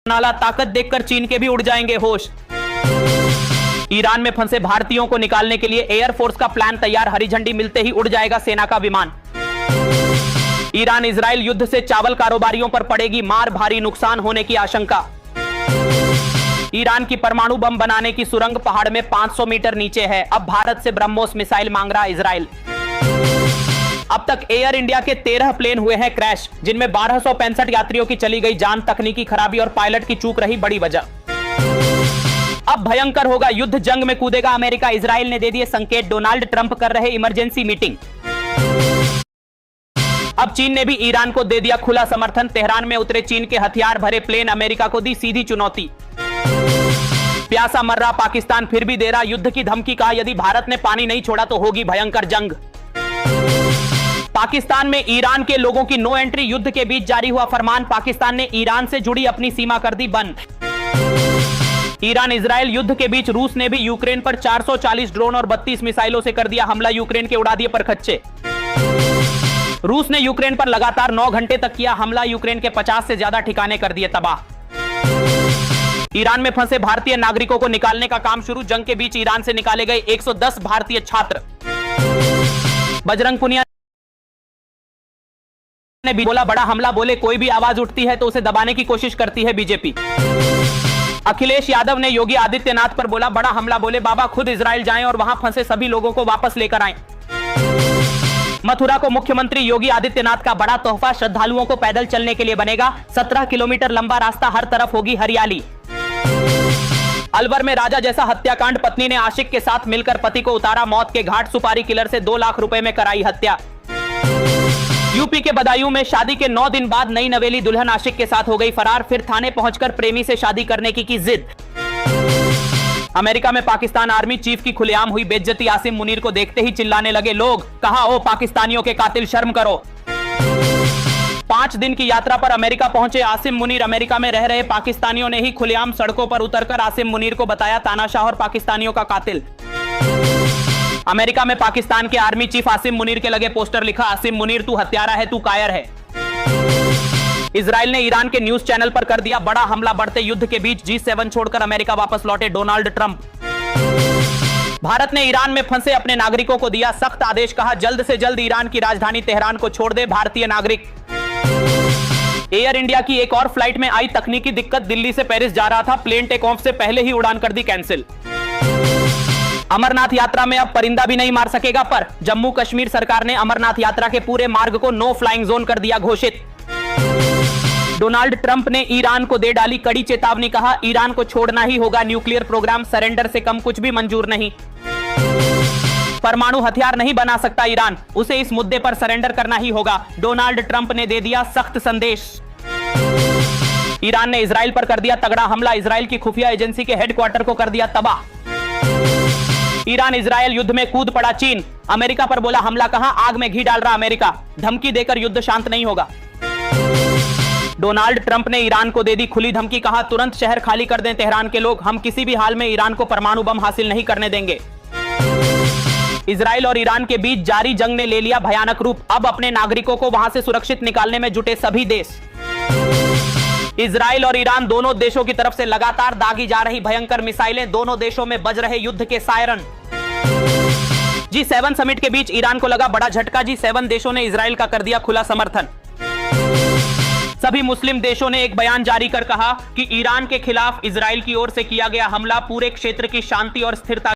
नाला ताकत देखकर चीन के भी उड़ जाएंगे होश। ईरान में फंसे भारतीयों को निकालने के लिए एयरफोर्स का प्लान तैयार, हरी झंडी मिलते ही उड़ जाएगा सेना का विमान। ईरान इजराइल युद्ध से चावल कारोबारियों पर पड़ेगी मार, भारी नुकसान होने की आशंका। ईरान की परमाणु बम बनाने की सुरंग पहाड़ में 500 मीटर नीचे है, अब भारत से ब्रह्मोस मिसाइल मांग रहा इजराइल। अब तक एयर इंडिया के 13 प्लेन हुए हैं क्रैश, जिनमें 1265 यात्रियों की चली गई जान, तकनीकी खराबी और पायलट की चूक रही बड़ी वजह। अब भयंकर होगा युद्ध, जंग में कूदेगा अमेरिका, इजराइल ने दे दिए संकेत, डोनाल्ड ट्रंप कर रहे इमरजेंसी मीटिंग। अब चीन ने भी ईरान को दे दिया खुला समर्थन, तेहरान में उतरे चीन के हथियार भरे प्लेन, अमेरिका को दी सीधी चुनौती। प्यासा मर रहा पाकिस्तान फिर भी दे रहा युद्ध की धमकी, कहा यदि भारत ने पानी नहीं छोड़ा तो होगी भयंकर जंग। पाकिस्तान में ईरान के लोगों की नो एंट्री, युद्ध के बीच जारी हुआ फरमान, पाकिस्तान ने ईरान से जुड़ी अपनी सीमा कर दी बंद। ईरान इजराइल युद्ध के बीच रूस ने भी यूक्रेन पर 440 ड्रोन और 32 मिसाइलों से कर दिया हमला, यूक्रेन के उड़ा दिए परखच्चे। रूस ने यूक्रेन पर लगातार 9 घंटे तक किया हमला, यूक्रेन के 50 से ज्यादा ठिकाने कर दिए तबाह। ईरान में फंसे भारतीय नागरिकों को निकालने का काम शुरू, जंग के बीच ईरान से निकाले गए 110 भारतीय छात्र। बजरंग पुनिया ने भी बोला बड़ा हमला, बोले कोई भी आवाज उठती है तो उसे दबाने की कोशिश करती है बीजेपी। अखिलेश यादव ने योगी आदित्यनाथ पर बोला बड़ा हमला, बोले बाबा खुद इजराइल जाएं और वहां फंसे सभी लोगों को वापस लेकर आएं। मथुरा को मुख्यमंत्री योगी आदित्यनाथ का बड़ा तोहफा, श्रद्धालुओं को पैदल चलने के लिए बनेगा 17 किलोमीटर लंबा रास्ता, हर तरफ होगी हरियाली। अलवर में राजा जैसा हत्याकांड, पत्नी ने आशिक के साथ मिलकर पति को उतारा मौत के घाट, सुपारी किलर से 2 लाख रुपए में कराई हत्या। यूपी के बदायूं में शादी के 9 दिन बाद नई नवेली दुल्हन आशिक के साथ हो गई फरार, फिर थाने पहुंचकर प्रेमी से शादी करने की जिद। अमेरिका में पाकिस्तान आर्मी चीफ की खुलेआम हुई बेइज्जती, आसिम मुनीर को देखते ही चिल्लाने लगे लोग, कहा ओ पाकिस्तानियों के कातिल शर्म करो। 5 दिन की यात्रा पर अमेरिका पहुंचे आसिम मुनीर, अमेरिका में रह रहे पाकिस्तानियों ने ही खुलेआम सड़कों पर उतरकर आसिम मुनीर को बताया तानाशाह और पाकिस्तानियों का कातिल। अमेरिका में पाकिस्तान के आर्मी चीफ आसिम मुनीर के लगे पोस्टर, लिखा आसिम मुनीर तू हत्यारा है, तू कायर है। इजराइल ने ईरान के न्यूज चैनल पर कर दिया बड़ा हमला, बढ़ते युद्ध के बीच G7 छोड़कर अमेरिका वापस लौटे डोनाल्ड ट्रंप। भारत ने ईरान में फंसे अपने नागरिकों को दिया सख्त आदेश, कहा जल्द से जल्द ईरान की राजधानी तेहरान को छोड़ दे भारतीय नागरिक। एयर इंडिया की एक और फ्लाइट में आई तकनीकी दिक्कत, दिल्ली से पेरिस जा रहा था, प्लेन टेक ऑफ से पहले ही उड़ान कर दी कैंसिल। अमरनाथ यात्रा में अब परिंदा भी नहीं मार सकेगा पर, जम्मू कश्मीर सरकार ने अमरनाथ यात्रा के पूरे मार्ग को नो फ्लाइंग जोन कर दिया घोषित। डोनाल्ड ट्रंप ने ईरान को दे डाली कड़ी चेतावनी, कहा ईरान को छोड़ना ही होगा न्यूक्लियर प्रोग्राम, सरेंडर से कम कुछ भी मंजूर नहीं। परमाणु हथियार नहीं बना सकता ईरान, उसे इस मुद्दे पर सरेंडर करना ही होगा, डोनाल्ड ट्रंप ने दे दिया सख्त संदेश। ईरान ने इजराइल पर कर दिया तगड़ा हमला, इजराइल की खुफिया एजेंसी के हेडक्वार्टर को कर दिया तबाह। ईरान इजराइल युद्ध में कूद पड़ा चीन, अमेरिका पर बोला हमला, कहा आग में घी डाल रहा अमेरिका, धमकी देकर युद्ध शांत नहीं होगा। डोनाल्ड ट्रंप ने ईरान को दे दी खुली धमकी, कहा तुरंत शहर खाली कर दें तेहरान के लोग, हम किसी भी हाल में ईरान को परमाणु बम हासिल नहीं करने देंगे। इजराइल और ईरान के बीच जारी जंग ने ले लिया भयानक रूप, अब अपने नागरिकों को वहां से सुरक्षित निकालने में जुटे सभी देश। इजराइल और ईरान दोनों देशों की तरफ से लगातार दागी जा रही भयंकर मिसाइलें, दोनों देशों में बज रहे युद्ध के सायरन। G7 समिट के बीच ईरान को लगा बड़ा झटका, G7 देशों ने इजराइल का कर दिया खुला समर्थन। सभी मुस्लिम देशों ने एक बयान जारी कर कहा कि ईरान के खिलाफ इजराइल की ओर से किया गया हमला पूरे क्षेत्र की शांति और स्थिरता